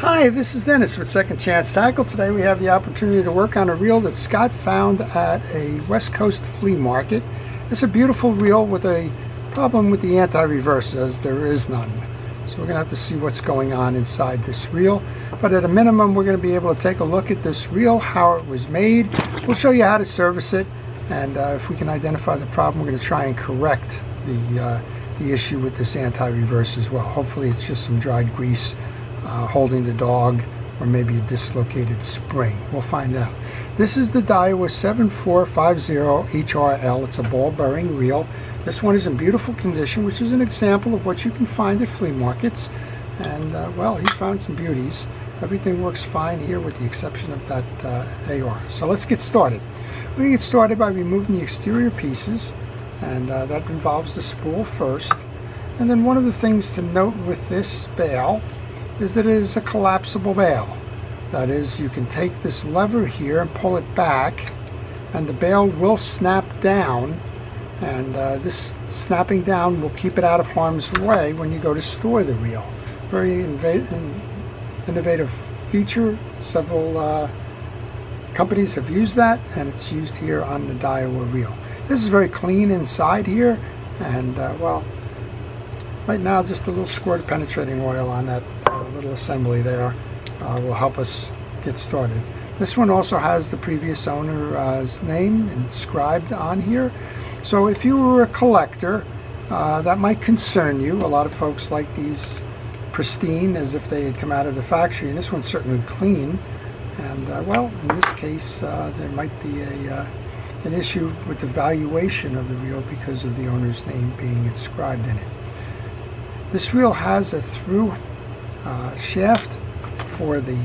Hi, this is Dennis with Second Chance Tackle. Today we have the opportunity to work on a reel that Scott found at a West Coast flea market. It's a beautiful reel with a problem with the anti-reverse, as there is none. So we're going to have to see what's going on inside this reel. But at a minimum, we're going to be able to take a look at this reel, how it was made. We'll show you how to service it, and if we can identify the problem, we're going to try and correct the issue with this anti-reverse as well. Hopefully it's just some dried grease holding the dog, or maybe a dislocated spring. We'll find out. This is the Daiwa 7450 HRL. It's a ball bearing reel. This one is in beautiful condition, which is an example of what you can find at flea markets. And well, he found some beauties. Everything works fine here with the exception of that AR. So let's get started. We're going to get started by removing the exterior pieces, and that involves the spool first. And then one of the things to note with this bail is that it is a collapsible bail. That is, you can take this lever here and pull it back, and the bail will snap down, and this snapping down will keep it out of harm's way when you go to store the reel. Very innovative feature. Several companies have used that, and it's used here on the Daiwa reel. This is very clean inside here, and well, right now just a little squirt of penetrating oil on that little assembly there will help us get started. This one also has the previous owner's name inscribed on here. So if you were a collector, that might concern you. A lot of folks like these pristine, as if they had come out of the factory, and this one's certainly clean. And well, in this case, there might be an issue with the valuation of the reel because of the owner's name being inscribed in it. This reel has a through shaft for the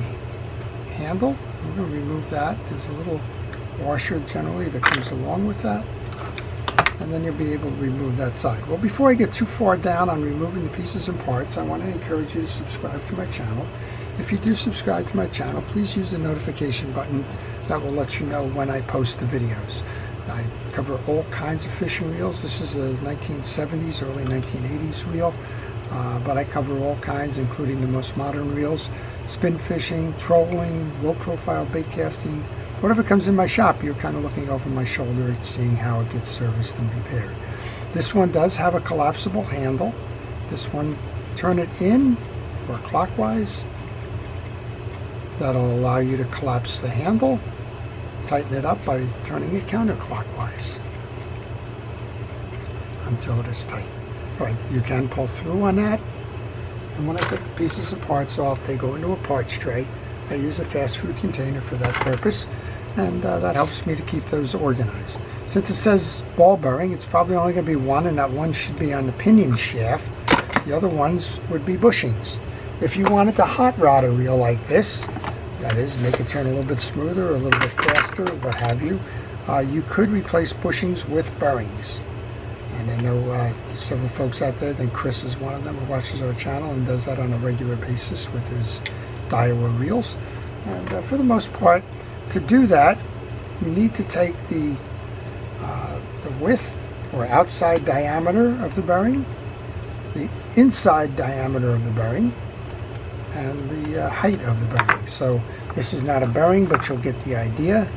handle. We're going to remove that. There's a little washer generally that comes along with that, and then you'll be able to remove that side. Well, before I get too far down on removing the pieces and parts, I want to encourage you to subscribe to my channel. If you do subscribe to my channel, please use the notification button. That will let you know when I post the videos. I cover all kinds of fishing reels. This is a 1970s, early 1980s reel. But I cover all kinds, including the most modern reels, spin fishing, trolling, low profile bait casting. Whatever comes in my shop, you're kind of looking over my shoulder and seeing how it gets serviced and repaired. This one does have a collapsible handle. This one, turn it in for clockwise. That'll allow you to collapse the handle. Tighten it up by turning it counterclockwise until it is tight. Right, you can pull through on that, and when I take the pieces and parts off, they go into a parts tray. I use a fast food container for that purpose, and that helps me to keep those organized. Since it says ball bearing, it's probably only going to be one, and that one should be on the pinion shaft. The other ones would be bushings. If you wanted to hot rod a reel like this, that is, make it turn a little bit smoother, or a little bit faster, or what have you, you could replace bushings with bearings. And I know several folks out there, I think Chris is one of them, who watches our channel and does that on a regular basis with his Daiwa reels. And for the most part, to do that, you need to take the width or outside diameter of the bearing, the inside diameter of the bearing, and the height of the bearing. So this is not a bearing, but you'll get the idea.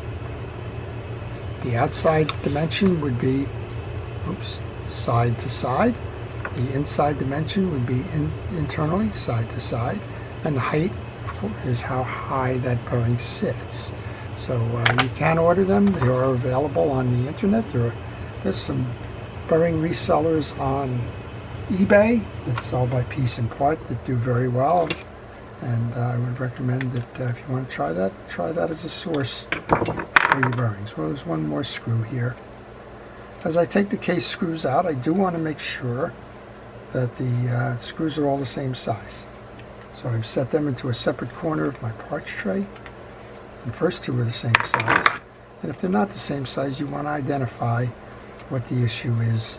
The outside dimension would be, side to side. The inside dimension would be internally, side to side. And the height is how high that bearing sits. So you can order them. They are available on the internet. There's some bearing resellers on eBay that sell by piece and part that do very well. And I would recommend that if you want to try that as a source for your bearings. Well, there's one more screw here. As I take the case screws out, I do want to make sure that the screws are all the same size. So I've set them into a separate corner of my parts tray. And first two are the same size. And if they're not the same size, you want to identify what the issue is,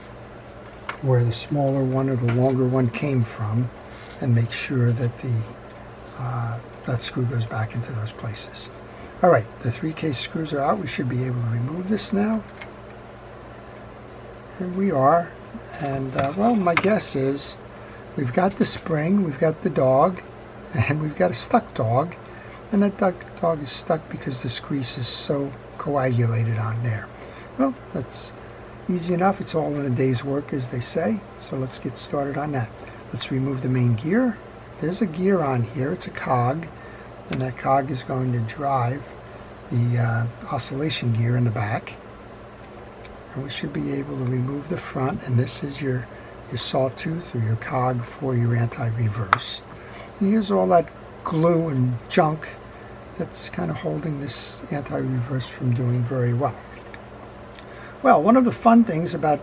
where the smaller one or the longer one came from, and make sure that that screw goes back into those places. All right, the 3 case screws are out. We should be able to remove this now. And we are, and well, my guess is we've got the spring, we've got the dog, And we've got a stuck dog, and that dog is stuck because this grease is so coagulated on there. Well, that's easy enough. It's all in a day's work, as they say. So let's get started on that. Let's remove the main gear. There's a gear on here. It's a cog, and that cog is going to drive the oscillation gear in the back. And we should be able to remove the front, and this is your sawtooth or your cog for your anti-reverse. And here's all that glue and junk that's kind of holding this anti-reverse from doing very well. Well, one of the fun things about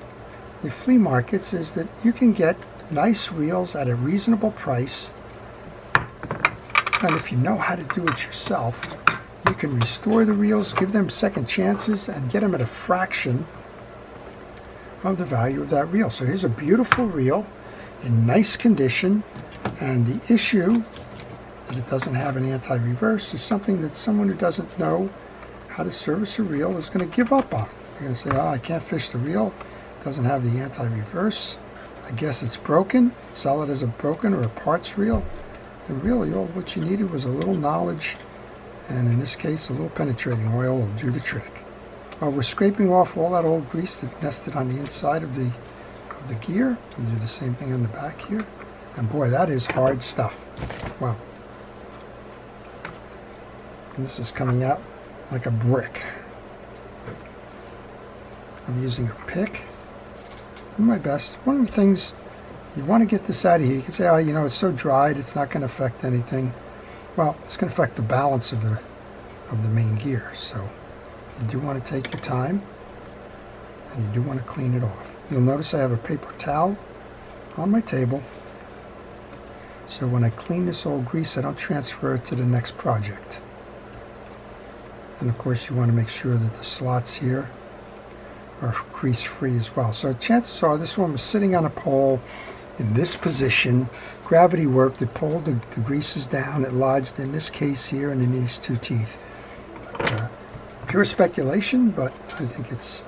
the flea markets is that you can get nice reels at a reasonable price, and if you know how to do it yourself, you can restore the reels, give them second chances, and get them at a fraction of the value of that reel. So here's a beautiful reel in nice condition, and the issue that it doesn't have an anti-reverse is something that someone who doesn't know how to service a reel is going to give up on. They're going to say, oh, I can't fish the reel, it doesn't have the anti-reverse, I guess it's broken, sell it as a broken or a parts reel. And really all what you needed was a little knowledge, and in this case a little penetrating oil will do the trick. Well, we're scraping off all that old grease that nested on the inside of the gear. We'll do the same thing on the back here. And boy, that is hard stuff. Wow. And this is coming out like a brick. I'm using a pick. Do my best. One of the things, you want to get this out of here. You can say, oh, you know, it's so dried, it's not going to affect anything. Well, it's going to affect the balance of the main gear. So you do want to take your time, and you do want to clean it off. You'll notice I have a paper towel on my table, so when I clean this old grease, I don't transfer it to the next project. And of course, you want to make sure that the slots here are grease free as well. So chances are this one was sitting on a pole in this position. Gravity worked, it pulled the greases down, it lodged in this case here and in these two teeth. But, pure speculation, but I think it's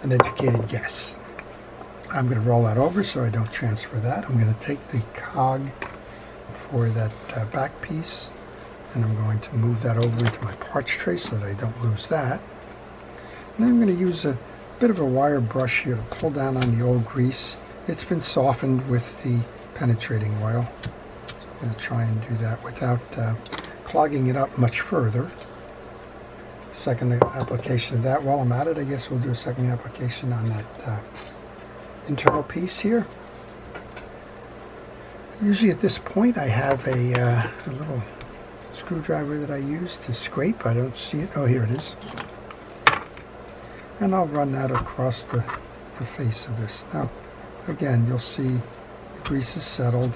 an educated guess. I'm going to roll that over so I don't transfer that. I'm going to take the cog for that back piece, and I'm going to move that over into my parts tray so that I don't lose that. And I'm going to use a bit of a wire brush here to pull down on the old grease. It's been softened with the penetrating oil. So I'm going to try and do that without clogging it up much further. Second application of that. While I'm at it, I guess we'll do a second application on that internal piece here. Usually at this point I have a little screwdriver that I use to scrape. I don't see it. Oh, here it is. And I'll run that across the face of this. Now, again, you'll see the grease is settled.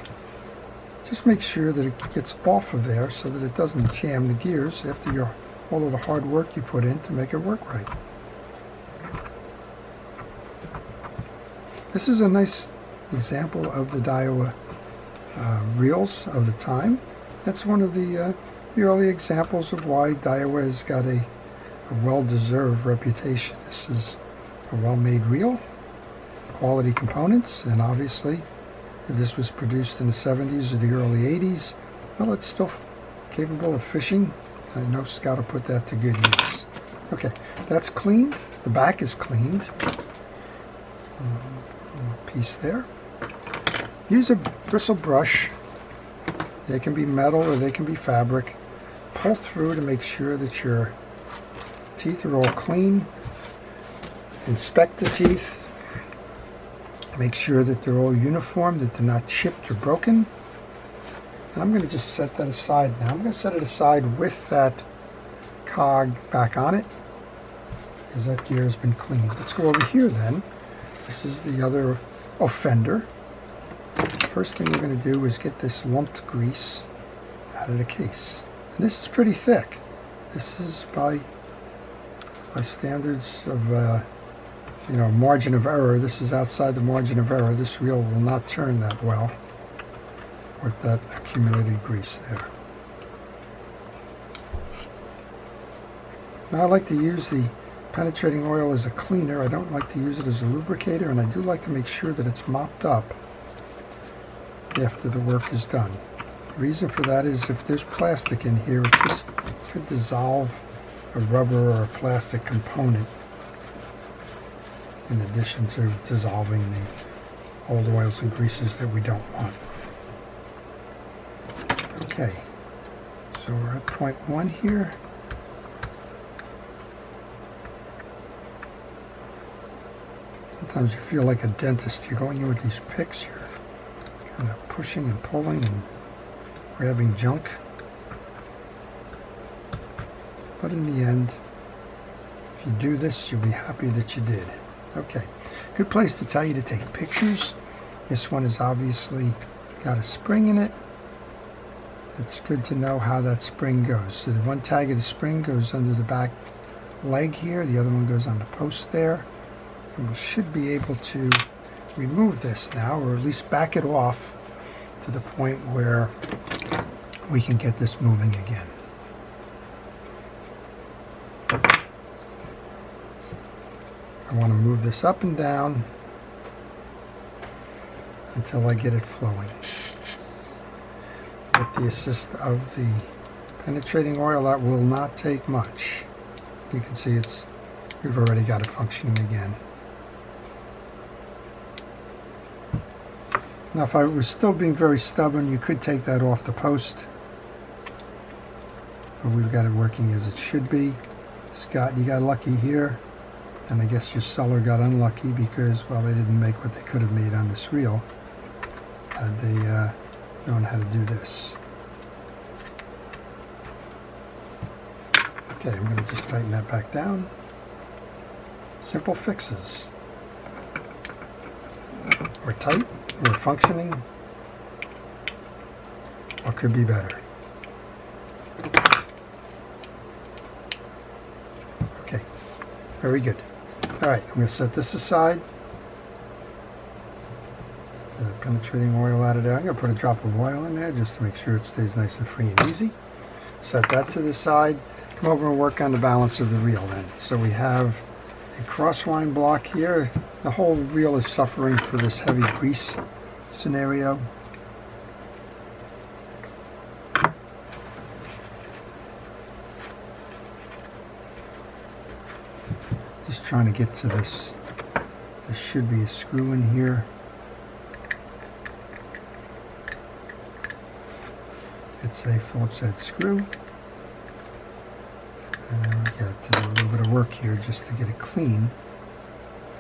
Just make sure that it gets off of there so that it doesn't jam the gears after all of the hard work you put in to make it work right. This is a nice example of the Daiwa reels of the time. That's one of the early examples of why Daiwa has got a well-deserved reputation. This is a well-made reel, quality components, and obviously if this was produced in the 70s or the early 80s, well, it's still capable of fishing. I know Scott will put that to good use. Okay, that's cleaned. The back is cleaned. Piece there. Use a bristle brush. They can be metal or they can be fabric. Pull through to make sure that your teeth are all clean. Inspect the teeth. Make sure that they're all uniform, that they're not chipped or broken. And I'm going to just set that aside now. I'm going to set it aside with that cog back on it, because that gear has been cleaned. Let's go over here then. This is the other offender. First thing we're going to do is get this lumped grease out of the case. And this is pretty thick. This is by standards of margin of error. This is outside the margin of error. This reel will not turn that well with that accumulated grease there. Now I like to use the penetrating oil as a cleaner. I don't like to use it as a lubricator, and I do like to make sure that it's mopped up after the work is done. The reason for that is if there's plastic in here, it could dissolve a rubber or a plastic component in addition to dissolving the old oils and greases that we don't want. Okay, so we're at point 1 here. Sometimes you feel like a dentist. You're going in with these picks, you're kind of pushing and pulling and grabbing junk. But in the end, if you do this, you'll be happy that you did. Okay, good place to tell you to take pictures. This one has obviously got a spring in it. It's good to know how that spring goes. So the one tag of the spring goes under the back leg here. The other one goes on the post there. And we should be able to remove this now, or at least back it off to the point where we can get this moving again. I want to move this up and down until I get it flowing. With the assist of the penetrating oil, that will not take much. You can see we've already got it functioning again. Now if I was still being very stubborn, you could take that off the post. But we've got it working as it should be. Scott, you got lucky here. And I guess your seller got unlucky because, well, they didn't make what they could have made on this reel had they known how to do this. Okay, I'm going to just tighten that back down. Simple fixes. We're tight, we're functioning. What could be better? Okay, very good. All right, I'm going to set this aside. Get the penetrating oil out of there. I'm going to put a drop of oil in there just to make sure it stays nice and free and easy. Set that to the side. Come over and work on the balance of the reel then. So we have a crosswind block here. The whole reel is suffering for this heavy grease scenario. Just trying to get to this. There should be a screw in here. It's a Phillips head screw. And we got to do a little bit of work here just to get it clean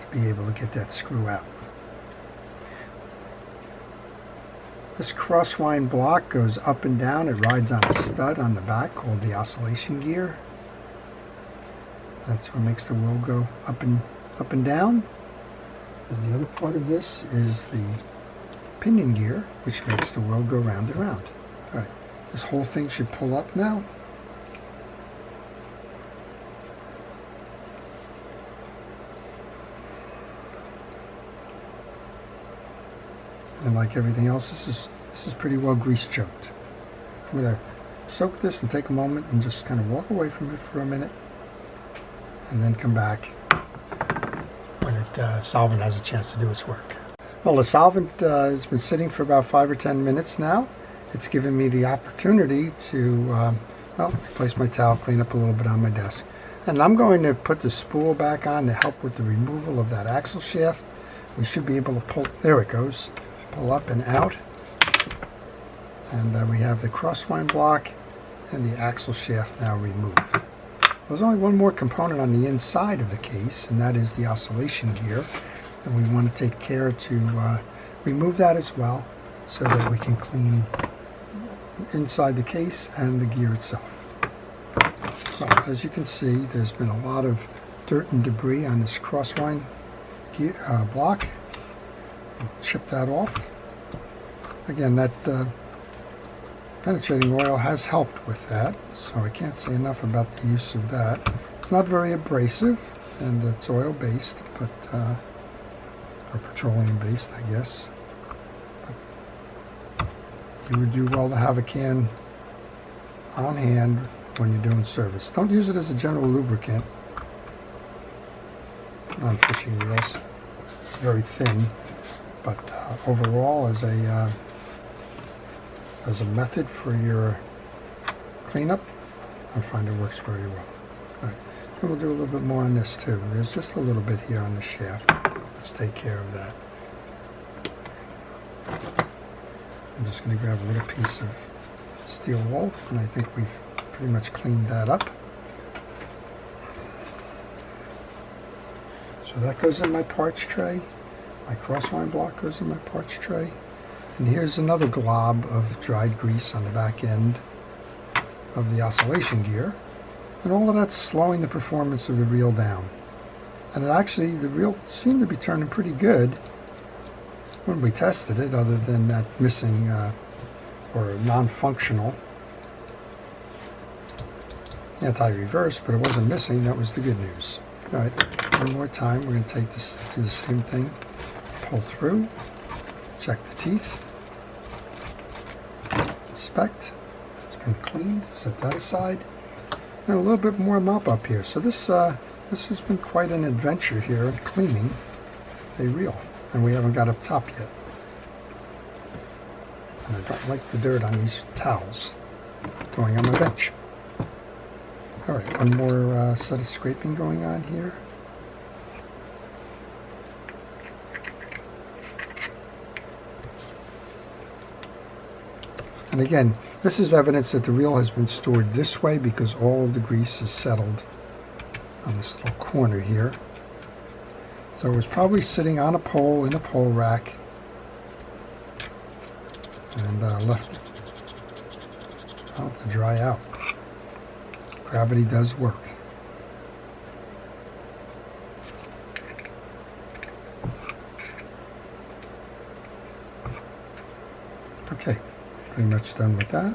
to be able to get that screw out. This crosswind block goes up and down. It rides on a stud on the back called the oscillation gear. That's what makes the wheel go up and down. And the other part of this is the pinion gear, which makes the wheel go round and round. All right, this whole thing should pull up now. And like everything else, this is pretty well grease choked. I'm going to soak this and take a moment and just kind of walk away from it for a minute, and then come back when solvent has a chance to do its work. Well, the solvent has been sitting for about 5 or 10 minutes now. It's given me the opportunity to replace my towel, clean up a little bit on my desk. And I'm going to put the spool back on to help with the removal of that axle shaft. We should be able to pull, there it goes, pull up and out. And we have the crosswind block and the axle shaft now removed. There's only one more component on the inside of the case, and that is the oscillation gear. And we want to take care to remove that as well so that we can clean inside the case and the gear itself. Well, as you can see, there's been a lot of dirt and debris on this crosswind gear, block. I'll chip that off. Again, that penetrating oil has helped with that, so I can't say enough about the use of that. It's not very abrasive, and it's oil-based, but or petroleum-based, I guess. But you would do well to have a can on hand when you're doing service. Don't use it as a general lubricant on fishing reels. It's very thin, but overall as a as a method for your cleanup, I find it works very well. All right. And we'll do a little bit more on this too. There's just a little bit here on the shaft. Let's take care of that. I'm just going to grab a little piece of steel wool, and I think we've pretty much cleaned that up. So that goes in my parts tray. My crossline block goes in my parts tray. And here's another glob of dried grease on the back end of the oscillation gear. And all of that's slowing the performance of the reel down. And it actually, the reel seemed to be turning pretty good when we tested it, other than that missing or non-functional anti-reverse, but it wasn't missing. That was the good news. All right, one more time. We're going to take this, do the same thing. Pull through, check the teeth, inspect. It's been cleaned. Set that aside. And a little bit more mop up here. So this has been quite an adventure here in cleaning a reel, and we haven't got up top yet. And I don't like the dirt on these towels going on my bench. All right, one more set of scraping going on here. And again, this is evidence that the reel has been stored this way because all of the grease is settled on this little corner here. So it was probably sitting on a pole in a pole rack and left it out to dry out. Gravity does work. Okay, pretty much done with that.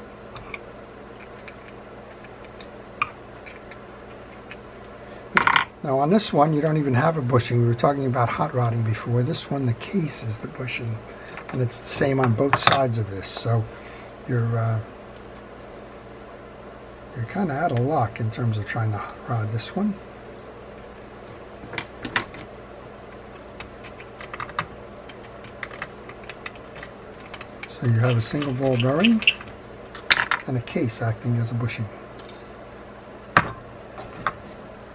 Now on this one, you don't even have a bushing. We were talking about hot rodding before. This one, the case is the bushing, and it's the same on both sides of this. So you're kind of out of luck in terms of trying to hot rod this one. So you have a single ball bearing and a case acting as a bushing. All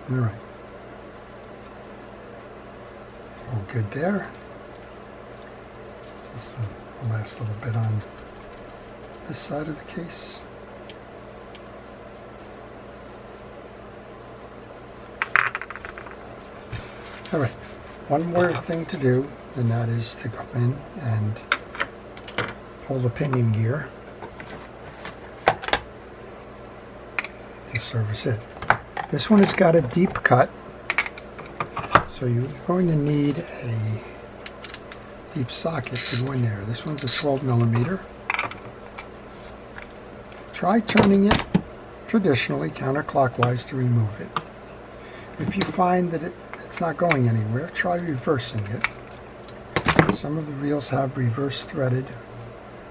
right. All good there. This last little bit on this side of the case. All right, one more thing to do, and that is to go in and pull the pinion gear to service it. This one has got a deep cut, so you're going to need a deep socket to go in there. This one's a 12 millimeter. Try turning it traditionally counterclockwise to remove it. If you find that it's not going anywhere, try reversing it. Some of the reels have reverse threaded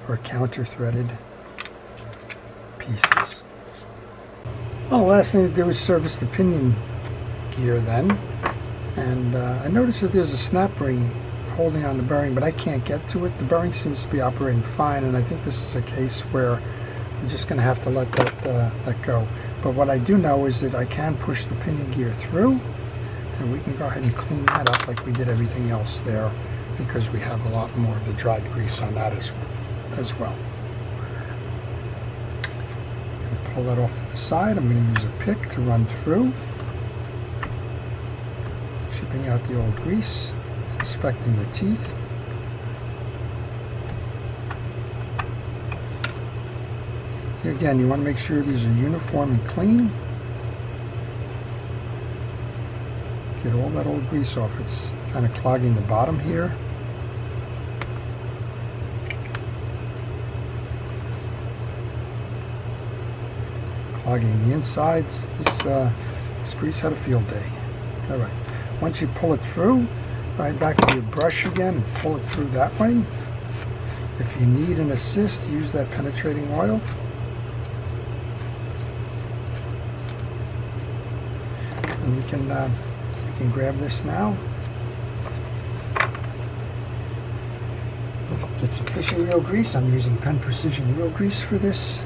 or counter threaded pieces. Well, the last thing to do is service the pinion gear then. And I noticed that there's a snap ring holding on the bearing, but I can't get to it. The bearing seems to be operating fine, and I think this is a case where I'm just going to have to let that go. But what I do know is that I can push the pinion gear through, and we can go ahead and clean that up like we did everything else there, because we have a lot more of the dried grease on that as well. And pull that off to the side. I'm going to use a pick to run through, chipping out the old grease, inspecting the teeth. Again, you want to make sure these are uniform and clean. Get all that old grease off. It's kind of clogging the bottom here. Clogging the insides. This grease had a field day. All right. Once you pull it through, right back to your brush again and pull it through that way. If you need an assist, use that penetrating oil. And we can grab this now. Get some fishing reel grease. I'm using Penn Precision reel grease for this.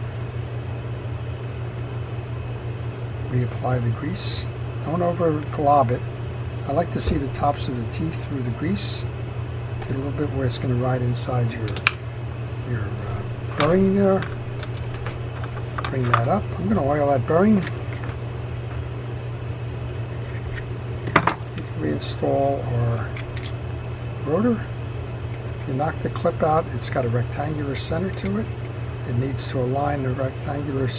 Reapply the grease. Don't over glob it. I like to see the tops of the teeth through the grease. Get a little bit where it's going to ride inside your bearing there. Bring that up. I'm going to oil that bearing. You can reinstall our rotor. If you knock the clip out, it's got a rectangular center to it. It needs to align the rectangular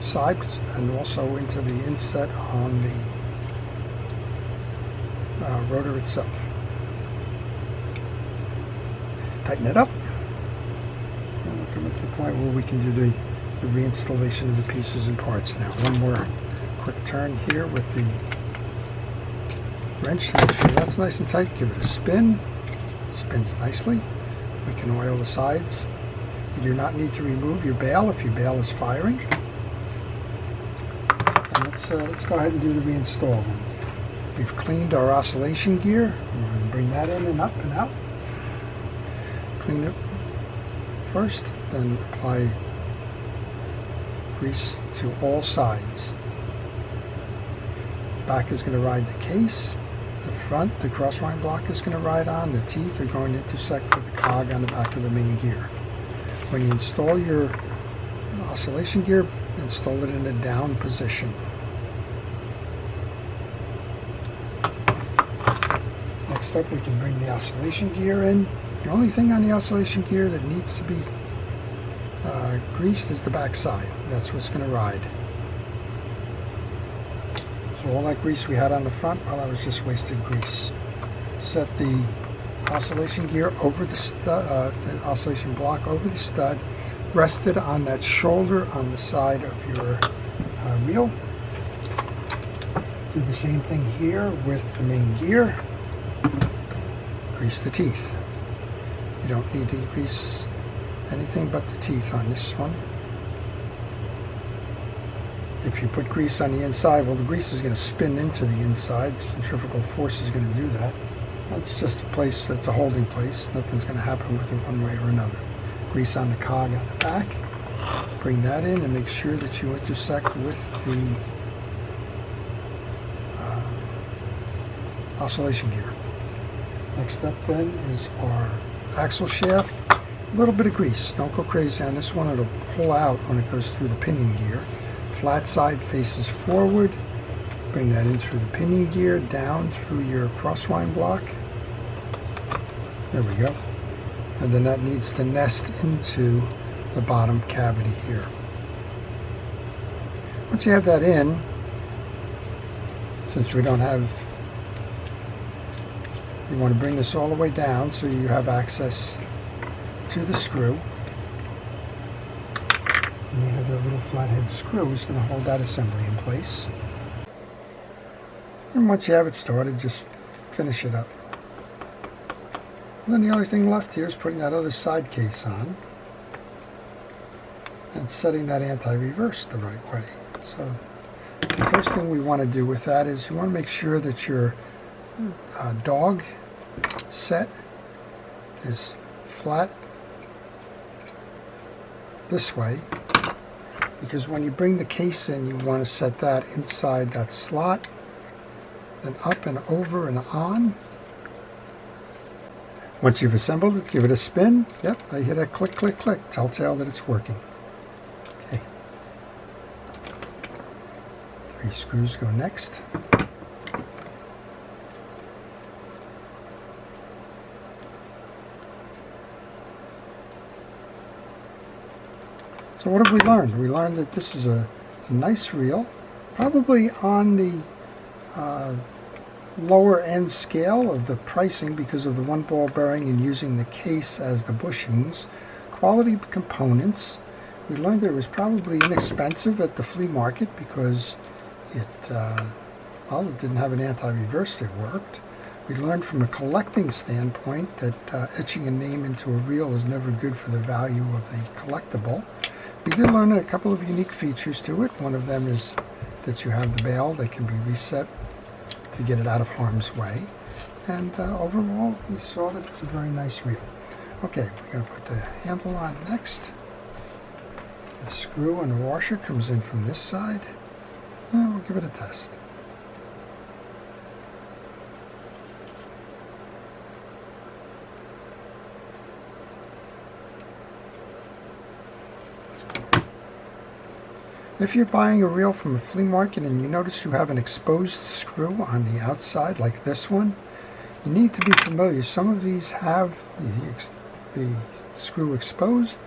sides and also into the inset on the rotor itself. Tighten it up, and we're coming to the point where we can do the reinstallation of the pieces and parts now. One more quick turn here with the wrench to make sure that's nice and tight. Give it a spin. Spins nicely. We can oil the sides. You do not need to remove your bail if your bail is firing. And let's go ahead and do the reinstall. We've cleaned our oscillation gear. We're going to bring that in and up and out. Clean it first, then apply grease to all sides. The back is going to ride the case. The front, the crosswind block is going to ride on. The teeth are going to intersect with the cog on the back of the main gear. When you install your oscillation gear, install it in a down position. Next up, we can bring the oscillation gear in. The only thing on the oscillation gear that needs to be greased is the back side. That's what's going to ride. So all that grease we had on the front, well, that was just wasted grease. Set the oscillation gear over the oscillation block over the stud, rest it on that shoulder on the side of your reel. Do the same thing here with the main gear. Grease the teeth. You don't need to grease anything but the teeth on this one. If you put grease on the inside, well, the grease is going to spin into the inside. Centrifugal force is going to do that. That's just a place, that's a holding place. Nothing's going to happen with it one way or another. Grease on the cog on the back. Bring that in and make sure that you intersect with the oscillation gear. Next up then is our axle shaft. A little bit of grease. Don't go crazy on this one. It'll pull out when it goes through the pinion gear. Flat side faces forward. Bring that in through the pinion gear, down through your crosswind block. There we go. And then that needs to nest into the bottom cavity here. Once you have that in, since we don't have, you want to bring this all the way down so you have access to the screw. And you have that little flathead screw is going to hold that assembly in place. And once you have it started, just finish it up. And then the only thing left here is putting that other side case on and setting that anti-reverse the right way. So the first thing we want to do with that is you want to make sure that your dog set is flat this way, because when you bring the case in, you want to set that inside that slot, then up and over and on. Once you've assembled it, give it a spin. Yep, I hear that click, click, click, telltale that it's working. Okay. 3 screws go next. So what have we learned? We learned that this is a nice reel, probably on the lower end scale of the pricing because of the 1-ball bearing and using the case as the bushings. Quality components. We learned that it was probably inexpensive at the flea market because it didn't have an anti-reverse that worked. We learned from a collecting standpoint that etching a name into a reel is never good for the value of the collectible. We did learn a couple of unique features to it. One of them is that you have the bail that can be reset to get it out of harm's way. And overall, we saw that it's a very nice reel. Okay, we're going to put the handle on next. The screw and the washer comes in from this side. We'll give it a test. If you're buying a reel from a flea market and you notice you have an exposed screw on the outside like this one, you need to be familiar. Some of these have the screw exposed.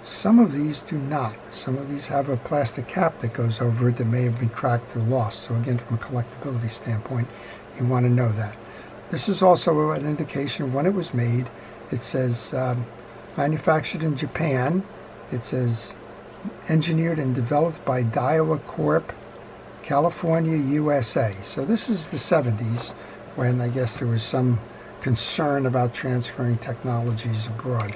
Some of these do not. Some of these have a plastic cap that goes over it that may have been cracked or lost. So again, from a collectability standpoint, you want to know that. This is also an indication of when it was made. It says manufactured in Japan. It says engineered and developed by Daiwa Corp, California, USA. So this is the 70s, when I guess there was some concern about transferring technologies abroad.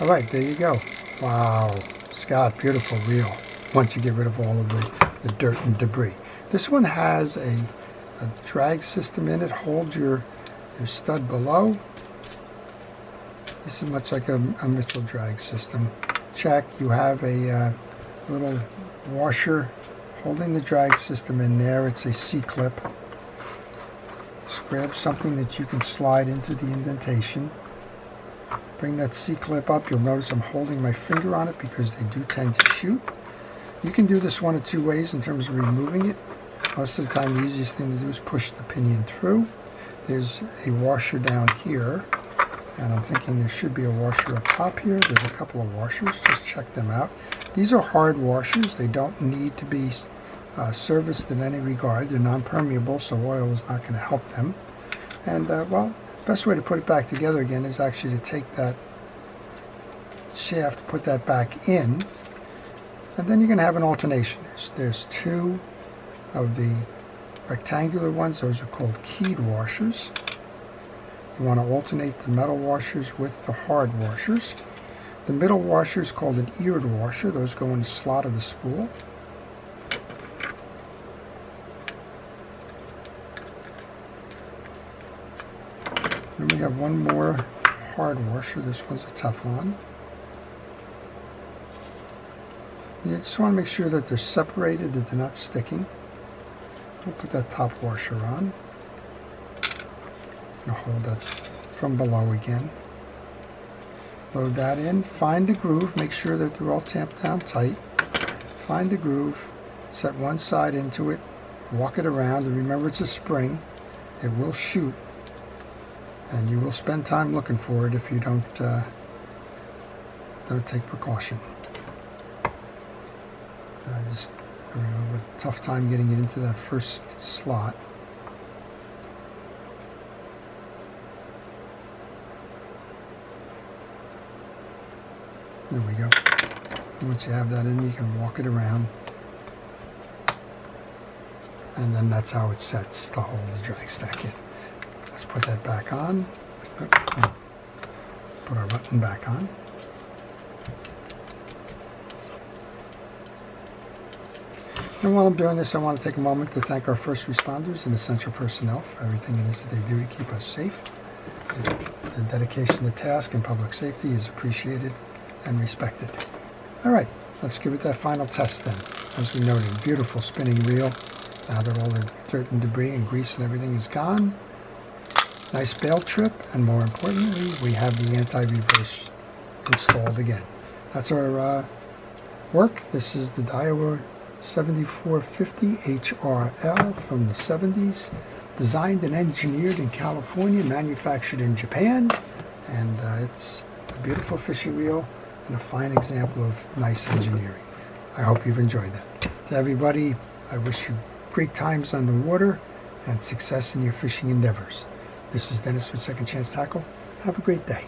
All right, there you go. Wow, Scott, beautiful reel. Once you get rid of all of the dirt and debris. This one has a drag system in it. Hold your stud below. This is much like a Mitchell drag system. Check. You have a little washer holding the drag system in there. It's a C-clip. Just grab something that you can slide into the indentation. Bring that C-clip up. You'll notice I'm holding my finger on it because they do tend to shoot. You can do this one of two ways in terms of removing it. Most of the time the easiest thing to do is push the pinion through. There's a washer down here, and I'm thinking there should be a washer up top here. There's a couple of washers. Just check them out. These are hard washers. They don't need to be serviced in any regard. They're non-permeable, so oil is not going to help them. And well, best way to put it back together again is actually to take that shaft, put that back in, and then you're going to have an alternation. There's two of the rectangular ones. Those are called keyed washers. You want to alternate the metal washers with the hard washers. The middle washer is called an eared washer. Those go in the slot of the spool. Then we have one more hard washer. This one's a Teflon. You just want to make sure that they're separated, that they're not sticking. We'll put that top washer on. And hold that from below again. Load that in. Find the groove. Make sure that they're all tamped down tight. Find the groove. Set one side into it. Walk it around. And remember, it's a spring. It will shoot. And you will spend time looking for it if you don't take precaution. I'm having a tough time getting it into that first slot. There we go. Once you have that in, you can walk it around. And then that's how it sets to hold the drag stack in. Let's put that back on. Put our button back on. And while I'm doing this, I want to take a moment to thank our first responders and essential personnel for everything it is that they do to keep us safe. Their dedication to task and public safety is appreciated and respected. All right, let's give it that final test then. As we noted, beautiful spinning reel. Now that all the dirt and debris and grease and everything is gone. Nice bail trip, and more importantly, we have the anti-reverse installed again. That's our work. This is the Daiwa 7450 HRL from the 70s, designed and engineered in California, manufactured in Japan, and it's a beautiful fishing reel and a fine example of nice engineering. I hope you've enjoyed that. To everybody, I wish you great times on the water and success in your fishing endeavors. This is Dennis with Second Chance Tackle. Have a great day.